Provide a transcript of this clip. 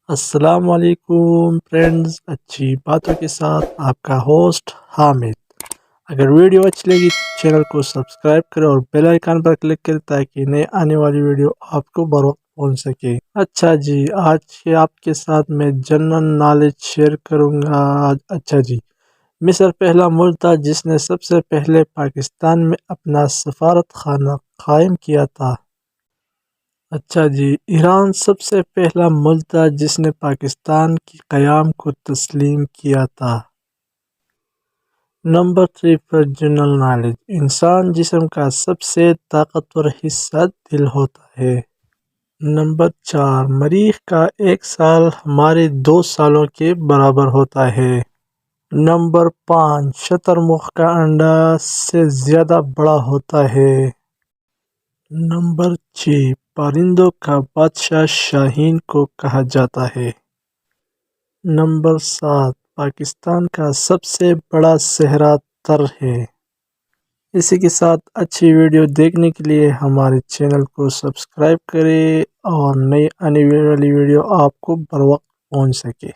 السلام علیکم فرینڈز، اچھی باتوں کے ساتھ آپ کا ہوسٹ حامد۔ اگر ویڈیو اچھی لگی تو چینل کو سبسکرائب کریں اور بیل آئیکن پر کلک کریں تاکہ نئے آنے والی ویڈیو آپ کو بروقت پہنچ سکے۔ اچھا جی، آج آپ کے ساتھ میں جنرل نالج شیئر کروں گا۔ اچھا جی، مصر پہلا ملک تھا جس نے سب سے پہلے پاکستان میں اپنا سفارت خانہ قائم کیا تھا۔ اچھا جی، ایران سب سے پہلا ملک تھا جس نے پاکستان کے قیام کو تسلیم کیا تھا۔ نمبر 3 پر جنرل نالج، انسان جسم کا سب سے طاقتور حصہ دل ہوتا ہے۔ نمبر 4، مریخ کا ایک سال ہمارے 2 سالوں کے برابر ہوتا ہے۔ نمبر 5، شتر مرغ کا انڈا سے زیادہ بڑا ہوتا ہے۔ نمبر 6، پرندوں کا بادشاہ شاہین کو کہا جاتا ہے۔ نمبر 7، پاکستان کا سب سے بڑا صحرا تر ہے۔ اسی کے ساتھ اچھی ویڈیو دیکھنے کے لیے ہمارے چینل کو سبسکرائب کریں اور نئی آنے والی ویڈیو آپ کو بروقت پہنچ سکے۔